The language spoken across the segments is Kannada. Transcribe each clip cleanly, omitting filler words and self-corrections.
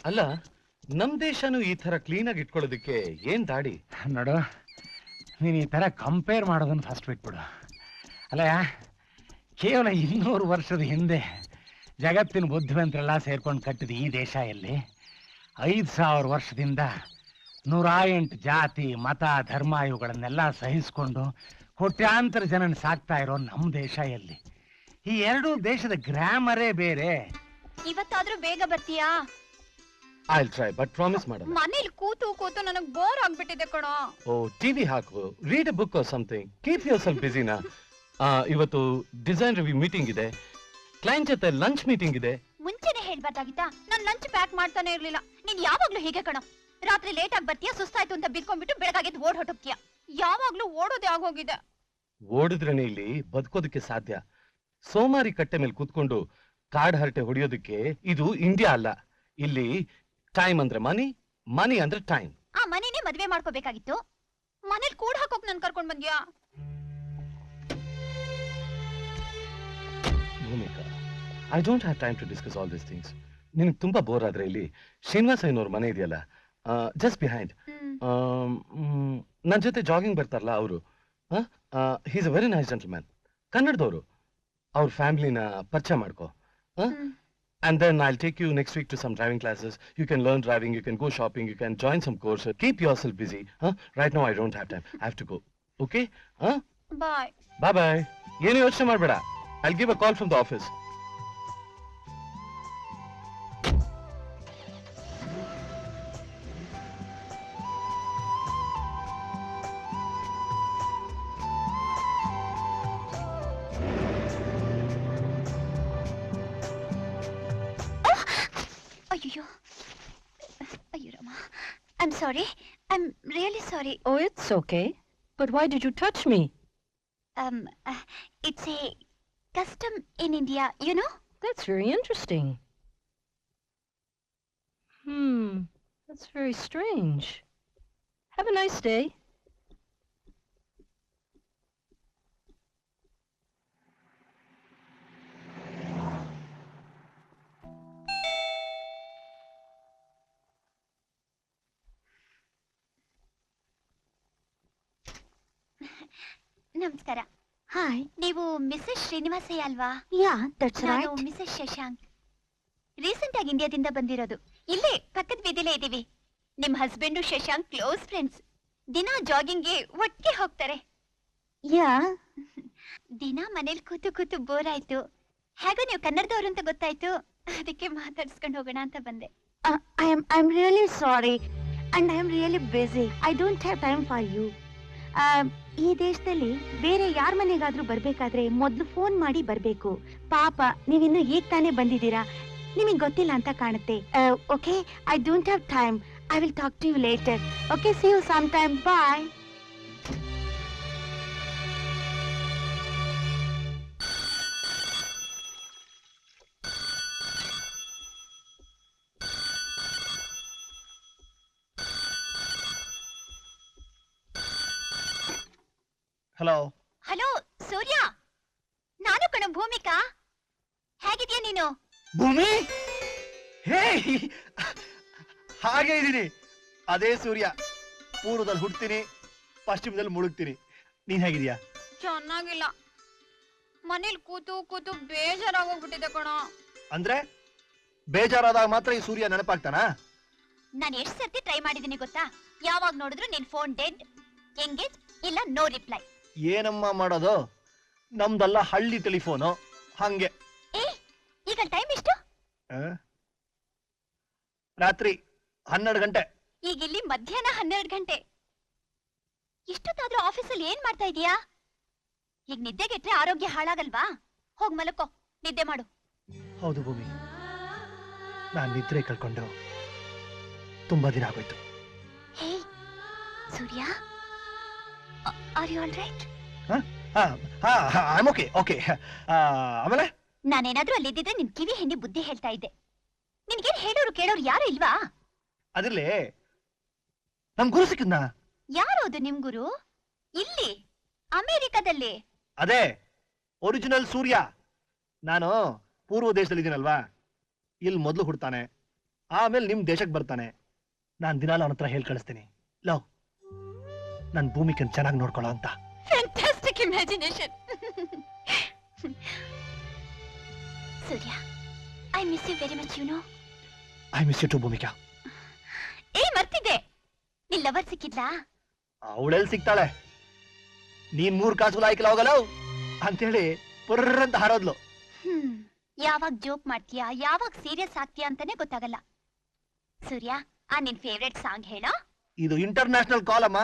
ಅಲ್ಲ, ನಮ್ ದೇಶನು ಈ ತರ ಕ್ಲೀನ್ ಆಗಿ ಇಟ್ಕೊಳ್ಳೋದಕ್ಕೆ ಏನ್ ದಾಡಿ? ನೋಡು, ನೀನು ಈ ತರ ಕಂಪೇರ್ ಮಾಡೋದನ್ನು ಫಸ್ಟ್ ಬಿಟ್ಬಿಡು. ಅಲ್ಲ, ಕೇವಲ 200 ವರ್ಷದ ಹಿಂದೆ ಜಗತ್ತಿನ ಬುದ್ಧಿವಂತರೆಲ್ಲ ಸೇರ್ಕೊಂಡು ಕಟ್ಟಿದ ಈ ದೇಶ ಎಲ್ಲಿ 5000 ವರ್ಷದಿಂದ 108 ಜಾತಿ ಮತ ಧರ್ಮ ಇವುಗಳನ್ನೆಲ್ಲ ಸಹಿಸಿಕೊಂಡು ಕೋಟ್ಯಾಂತರ ಜನನ ಸಾಕ್ತಾ ಇರೋ ನಮ್ಮ ದೇಶ ಎಲ್ಲಿ? ಈ ಎರಡೂ ದೇಶದ ಗ್ರಾಮರೇ ಬೇರೆ. ಇವತ್ತಾದ್ರೂ ಬೇಗ ಬರ್ತೀಯಾ? I'll try, but promise ಮಾಡಲ್ಲ. ಮನೇಲಿ ಕೂತು ಕೂತು ನನಗೆ ಬೋರ್ ಆಗ್ಬಿಟ್ಟಿದೆ ಕಣೋ. ಓ, ಟಿವಿ ಹಾಕು, read a book or something, keep yourself ಬಿಸಿನಾ. ಇವತ್ತು ಡಿಸೈನ್ ರಿವ್ಯೂ ಮೀಟಿಂಗ್ ಇದೆ, ಕ್ಲೈಂಟ್ ಜೊತೆ ಲಂಚ್ ಮೀಟಿಂಗ್ ಇದೆ. ಮುಂಚೆನೆ ಹೇಳ್ಬಾರ್ದಾಗಿತ್ತಾ? ನಾನು ಲಂಚ್ ಪ್ಯಾಕ್ ಮಾಡ್ತಾನೆ ಇರ್ಲಿಲ್ಲ. ನೀನ್ ಯಾವಾಗ್ಲೂ ಹೀಗೆ ಕಣೋ. ರಾತ್ರಿ ಲೇಟ್ ಆಗಿ ಬರ್ತೀಯಾ, ಸುಸ್ತಾಯ್ತು ಅಂತ ಬಿದ್ಕೊಂಡ್ಬಿಟ್ಟು ಬೆಳಗಾಗೆದ್ದು ಓಡ್ ಹೊಟ್ಟೋಗ್ತೀಯಾ. ಯಾವಾಗ್ಲೂ ಓಡೋದೇ ಆಗೋಗಿದೆ. ಓಡಿದ್ರೇನೆ ಇಲ್ಲಿ ಬದುಕೋದಕ್ಕೆ ಸಾಧ್ಯ. ಸೋಮಾರಿ ಕಟ್ಟೆ ಮೇಲೆ ಕೂತ್ಕೊಂಡು ಕಾಡ್ ಹರಟೆ ಹೊಡಿಯೋದಕ್ಕೆ ಇದು ಇಂಡಿಯಾ ಅಲ್ಲ. ಇಲ್ಲಿ ಟೈಮ್ ಅಂದ್ರೆ ಮನಿ, ಮನಿ ಅಂದ್ರೆ ಟೈಮ್. ಆ ಮನಿನೇ ಮದ್ವೆ ಮಾಡ್ಕೋಬೇಕಾಗಿತ್ತು. ಮನೇಲಿ ಕೂಡ ಹಾಕೋಕ್ ನನ್ ಕರ್ಕೊಂಡ್ ಬಂದ್ಯಾ? Bhumika, I don't have time to discuss all these things. ನಿನಗೆ ತುಂಬಾ ಬೋರ್ ಆದ್ರೆ ಇಲ್ಲಿ ಶ್ರೀನಿವಾಸ ಏನೋರ್ ಮನೆ ಇದೆಯಲ್ಲ, ಜಸ್ಟ್ ಬಿಹೈಂಡ್. ನನ್ನ ಜೊತೆ ಜಾಗಿಂಗ್ ಬರ್ತಾರಲ್ಲ ಅವರು, he's a very nice gentleman, ಕನ್ನಡದವರು. ಅವ್ರ ಫ್ಯಾಮಿಲಿನ ಪರಿಚಯ ಮಾಡ್ಕೋ. And then I'll take you next week to some driving classes. You can learn driving, you can go shopping, you can join some course. Keep yourself busy. Right now I don't have time. I have to go. Okay? Bye. Bye-bye. ಏನು ಯೋಚನೆ ಮಾಡಬೇಡ. I'll give a call from the office. I'm sorry. I'm really sorry. Oh, it's okay. But why did you touch me? It's a custom in India, you know? That's very interesting. That's very strange. Have a nice day. ನಮಸ್ಕಾರ. ಹಾಯ್, ನೀವು ಮಿಸಸ್ ಶ್ರೀನಿವಾಸಯ್ಯ ಅಲ್ವಾ? ಯಾ, ದಟ್ಸ್ ನಾನು ರೈಟ್. ಮಿಸಸ್ ಶಶಾಂಕ್. ರೀಸೆಂಟ್ ಆಗಿ ಇಂಡಿಯಾದಿಂದ ಬಂದಿರೋದು. ಇಲ್ಲೇ ಪಕ್ಕದ ಬೀದಿಲೇ ಇದೀವಿ. ನಿಮ್ ಹಸ್ಬೆಂಡು ಶಶಾಂಕ್ ಕ್ಲೋಸ್ ಫ್ರೆಂಡ್ಸ್. ದಿನ ಜಾಗಿಂಗ್ಗೆ ಒಟ್ಟಿಗೆ ಹೋಗ್ತಾರೆ. ಯಾ, ದಿನ ಮನೇಲಿ ಕೂತು ಕೂತು ಬೋರ್ ಆಯ್ತು. ಹೇಗೋ ನೀವು ಕನ್ನಡದವ್ರು ಅಂತ ಗೊತ್ತಾಯ್ತು, ಅದಕ್ಕೆ ಮಾತಾಡ್ಸ್ಕೊಂಡು ಹೋಗೋಣ ಅಂತ ಬಂದೆ. I'm really sorry and I'm really busy. I don't have time for you. ಈ ದೇಶದಲ್ಲಿ ಬೇರೆ ಯಾರ ಮನೆಗಾದ್ರೂ ಬರ್ಬೇಕಾದ್ರೆ ಮೊದ್ಲು ಫೋನ್ ಮಾಡಿ ಬರ್ಬೇಕು. ಪಾಪ ನೀವಿನ್ನು ಈಗ ತಾನೇ ಬಂದಿದ್ದೀರಾ, ನಿಮಗೆ ಗೊತ್ತಿಲ್ಲ ಅಂತ ಕಾಣುತ್ತೆ. Okay, I don't have time. I will talk to you later. Okay, see you some time. Bye. Hello. Hello Surya, ನಾನು ಕಣ ಭೂಮಿಕಾ. ಹೇಗಿದ್ಯಾ ನೀನು? ಭೂಮಿ, ಹೇ, ಹಾಗೆ ಇದೀನಿ. ಅದೇ ಸೂರ್ಯ. ಪೂರ್ವದಲ್ಲಿ ಹುಡ್ತೀನಿ, ಪಶ್ಚಿಮದಲ್ಲಿ ಮುಳುಗ್ತೀನಿ. ನೀನ್ ಹೇಗಿದ್ಯಾ? ಚೆನ್ನಾಗಿಲ್ಲ. ಮನೇಲಿ ಕೂತು ಕೂತು ಬೇಜಾರಾಗೋಗ್ಬಿಟ್ಟಿದೆ ಕಣ. ಅಂದ್ರೆ ಬೇಜಾರಾದಾಗ ಮಾತ್ರ ಈ ಸೂರ್ಯ ನೆನಪಾಗ್ತಾನ? ನಾನು ಎಷ್ಟು ಸರ್ತಿ ಟ್ರೈ ಮಾಡಿದೀನಿ ಗೊತ್ತಾ? ಯಾವಾಗ ನೋಡಿದ್ರು ನಿನ್ ಫೋನ್ ಡೆಡ್, ಎಂಗೇಜ್ ಇಲ್ಲ ನೋ ರಿಪ್ಲೈ. ಏನಮ್ಮ ಮಾಡೋದು, ನಮ್ದಲ್ಲ ಹಳ್ಳಿ ಟೆಲಿಫೋನು, ಹಂಗೆ. ಈಗ ಟೈಮ್ ಎಷ್ಟು? ರಾತ್ರಿ 12 ಗಂಟೆ. ಈಗ ಇಲ್ಲಿ ಮಧ್ಯಾಹ್ನ 12 ಗಂಟೆ. ಇಷ್ಟೊತ್ತಾದ್ರೂ ಆಫೀಸಲ್ಲಿ ಏನ್ ಮಾಡ್ತಾ ಇದೀಯಾ? ಈಗ ನಿದ್ದೆಗೆಟ್ರೆ ಆರೋಗ್ಯ ಹಾಳಾಗಲ್ವಾ? ಹೋಗ್ ಮಲಕೋ, ನಿದ್ದೆ ಮಾಡು. ಹೌದು ಭೂಮಿ, ನಾನ್ ನಿದ್ರೆ ಕಳ್ಕೊಂಡು ತುಂಬಾ ದಿನ ಆಗೋಯ್ತು. Hey Surya, are you all right? I'm okay. Okay, ಆಮೇಲೆ ನಾನೇನಾದ್ರೂ ಅಲ್ಲಿದ್ದಿದ್ರೆ ನಿನ್ ಕಿವಿ ಹೆಣ್ಣಿ ಬುದ್ಧಿ ಹೇಳ್ತಾ ಇದ್ದೆ. ನಿನ್ಗೇನ್ ಹೇಳೋರು ಕೇಳೋರು ಯಾರು ಇಲ್ವಾ? ಅದ್ರಲ್ಲಿ ನಮ್ ಗುರು ಸಿಕ್ಕಿದ್ನಾ? ಯಾರೋದು ನಿಮ್ ಗುರು? ಇಲ್ಲಿ ಅಮೆರಿಕದಲ್ಲಿ? ಅದೇ ಒರಿಜಿನಲ್ ಸೂರ್ಯ. ನಾನು ಪೂರ್ವ ದೇಶದಲ್ಲಿ ಇದೀನಲ್ವಾ, ಇಲ್ಲಿ ಮೊದಲು ಹುಡ್ತಾನೆ, ಆಮೇಲೆ ನಿಮ್ ದೇಶಕ್ಕೆ ಬರ್ತಾನೆ. ನಾನ್ ದಿನಾಲ ಅವನ ಹತ್ರ ಹೇಳ್ ಕಳಿಸ್ತೀನಿ, ಲವ್ ನನ್ ಭೂಮಿಕನ್ ಚೆನ್ನಾಗಿ ನೋಡ್ಕೊಳ್ಳೋ ಅಂತ. Fantastic imagination. Surya, I miss you very much, you know. I miss you too Bhumika. ಮರ್ತಿದ್ದೆ, ನಿನ್ ಲವರ್ ಸಿಕ್ಕಿದ್ಲಾ? ಅವಳೆಲ್ಲಿ ಸಿಗ್ತಾಳೆ? ನೀನ್ 3 ಕಾಸು ಲಾಯ್ಕಲ್ಲ ಹೋಗಲ್ಲ ಅಂತೇಳಿ ಪುರ್ರಂತ ಹಾರೋದ್ಲು. ಯಾವಾಗ ಜೋಕ್ ಮಾಡ್ತೀಯಾ, ಯಾವಾಗ ಸೀರಿಯಸ್ ಆಗ್ತೀಯಾ ಅಂತಾನೆ ಗೊತ್ತಾಗಲ್ಲ. ಸೂರ್ಯ, ನಿನ್ ಫೇವ್ರೆಟ್ ಸಾಂಗ್ ಹೇಳೋ. ಇದು ಇಂಟರ್ನ್ಯಾಷನಲ್ ಕಾಲ್ ಅಮ್ಮ.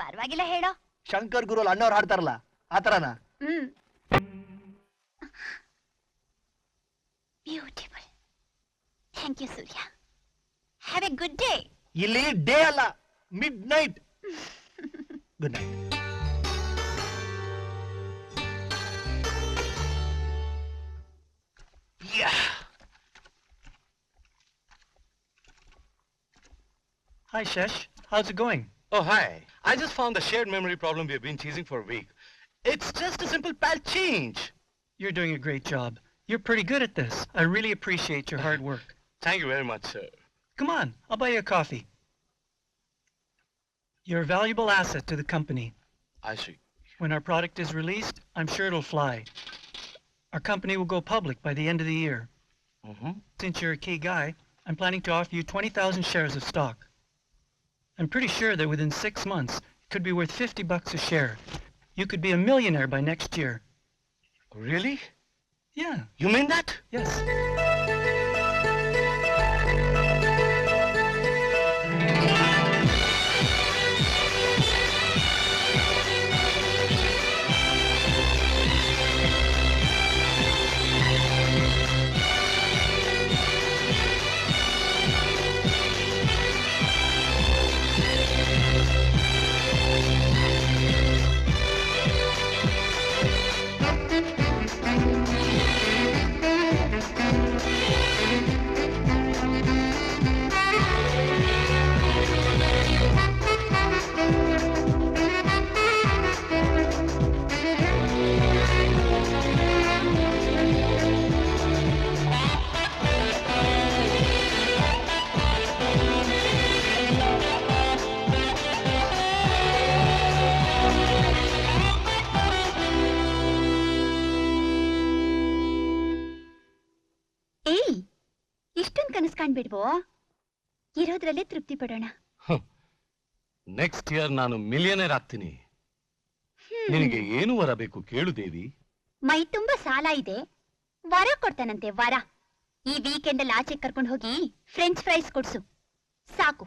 ಪರವಾಗಿಲ್ಲ ಹೇಳೋ. ಶಂಕರ್ ಗುರು ಅಣ್ಣವ್ರು ಹಾಡ್ತಾರಲ್ಲ ಆತರನ. Beautiful. Thank you Surya. Have a good day. ಇಲ್ಲಿ ಡೇ ಅಲ್ಲ, midnight. Good night. Hi, Shesh. How's it going? Oh, hi. I just found the shared memory problem we've been teasing for a week. It's just a simple pal change. You're doing a great job. You're pretty good at this. I really appreciate your hard work. Thank you very much, sir. Come on, I'll buy you a coffee. You're a valuable asset to the company. I see. When our product is released, I'm sure it'll fly. Our company will go public by the end of the year. Since you're a key guy, I'm planning to offer you 20,000 shares of stock. I'm pretty sure that within 6 months, it could be worth $50 a share. You could be a millionaire by next year. Really? Yeah, You mean that? yes. ಇಷ್ಟೊಂದು ಕನಸು ಕಾಣ್ಬಿಡ್ವೋ? ಇರೋದ್ರಲ್ಲೇ ತೃಪ್ತಿ ಪಡೋಣ. ನೆಕ್ಸ್ಟ್ ಇಯರ್ ನಾನು ಮಿಲಿಯನೇರ್ ಆಗ್ತೀನಿ. ನಿನಗೆ ಏನು ವರ ಬೇಕು ಕೇಳು ದೇವಿ. ಮೈ ತುಂಬಾ ಸಾಲ ಇದೆ, ವರ ಕೊಡ್ತಾನಂತೆ ವರ. ಈ ವೀಕೆಂಡ್ ಅಲ್ಲಿ ಆಚೆ ಕರ್ಕೊಂಡು ಹೋಗಿ ಫ್ರೆಂಚ್ ಫ್ರೈಸ್ ಕೊಡ್ಸು ಸಾಕು.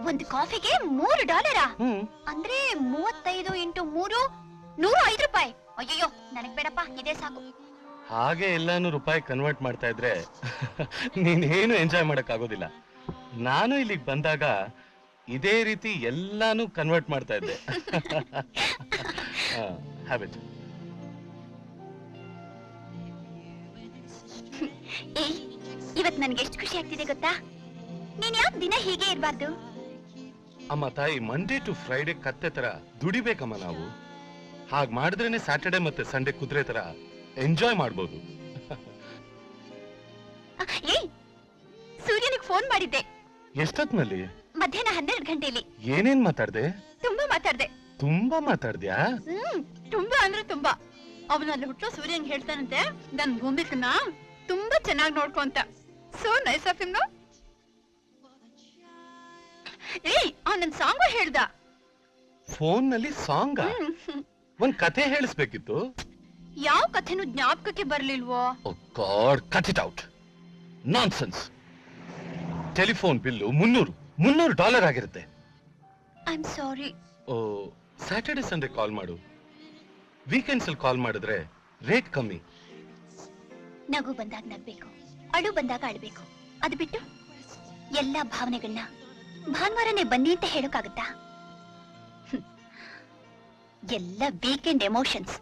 ಒಂದು ಕಾಫಿಗೆ $3, ಅಂದ್ರೆ 35 × 3 105 ರೂಪಾಯಿ. ಅಯ್ಯೋ, ನನಗ್ ಬೇಡಪ್ಪ, ಇದೇ ಸಾಕು. ಹಾಗೆ ಎಲ್ಲಾನು ರೂಪಾಯಿ ಕನ್ವರ್ಟ್ ಮಾಡ್ತಾ ಇದ್ರೆ ನೀನೇನು ಎಂಜಾಯ್ ಮಾಡಕ್ ಆಗೋದಿಲ್ಲ. ನಾನು ಇಲ್ಲಿಗೆ ಬಂದಾಗ ಇದೇ ರೀತಿ ಎಲ್ಲಾನು ಕನ್ವರ್ಟ್ ಮಾಡ್ತಾ ಇದ್ದೆ. ಹ್ಯಾಬಿಟ್. ಏಯ್, ಇವತ್ ನನ್ಗೆ ಎಷ್ಟು ಖುಷಿ ಆಗ್ತಿದೆ ಗೊತ್ತಾ? ನೀನ್ ಯಾಕೆ ದಿನ ಹೀಗೆ ಇರ್ಬಾರ್ದು? ಅಮ್ಮ ತಾಯಿ, ಮಂಡೇ ಟು ಫ್ರೈಡೆ ಕತ್ತೆ ತರ ದುಡಿಬೇಕಮ್ಮ ನಾವು. ಹಾಗ್ ಮಾಡಿದ್ರೇನೆ ಸ್ಯಾಟರ್ಡೆ ಮತ್ತೆ ಸಂಡೇ ಕುದುರೆ ತರ ಎಂಜಾಯ್ ಮಾಡ್ಬೋದು. ಏಯ್, ಸೂರ್ಯನಿಗೆ ಫೋನ್ ಮಾಡಿದ್ದೆ. ಎಷ್ಟೊತ್ನಲ್ಲಿ? ಮಧ್ಯಾಹ್ನ 12 ಗಂಟೆಲಿ. ಏನೇನ್ ಮಾತಾಡ್ದೆ? ತುಂಬಾ ಮಾತಾಡ್ದೆ. ತುಂಬಾ ಮಾತಾಡ್ದ್ಯಾ? ತುಂಬಾ ಅಂದ್ರೆ ತುಂಬಾ. ಅವನಲ್ಲಿ ಹುಟ್ಟೋ ಸೂರ್ಯನ್ ಹೇಳ್ತಾನಂತೆ, ನನ್ ಭೂಮಿಕನ್ನ ತುಂಬಾ ಚೆನ್ನಾಗಿ ನೋಡ್ಕೊ ಅಂತ. So nice of him. ಏಯ್, ಅವನನ್ ಸಾಂಗು ಹೇಳ್ದ. ಫೋನ್ ನಲ್ಲಿ ಸಾಂಗ್? ಒಂದ್ ಕಥೆ ಹೇಳಿಸ್ಬೇಕಿತ್ತು. ಯಾವ ಕಥೆನೂ ಜ್ಞಾಪಕಕ್ಕೆ ಬರ್ಲಿಲ್ವೋ? Oh god, cut it out. Nonsense. Telephone bill $300 ಆಗಿರುತ್ತೆ. I am sorry. Oh, Saturday Sunday call ಮಾಡು. ವೀಕೆಂಡ್ಸ್ ಅಲ್ಲಿ ಕಾಲ್ ಮಾಡಿದ್ರೆ ರೇಟ್ ಕಮ್ಮಿ. ನಗು ಬಂದಾಗ ನಗ್ಬೇಕು, ಅಳು ಬಂದಾಗ ಅಳ್ಬೇಕು. ಅದು ಬಿಟ್ಟು ಎಲ್ಲಾ ಭಾವನೆಗಳನ್ನ ಭಾನುವಾರನೇ ಬನ್ನಿ ಅಂತ ಹೇಳೋಕ್ಕಾಗತ್ತಾ? ಎಲ್ಲ ವೀಕೆಂಡ್ ಎಮೋಷನ್ಸ್.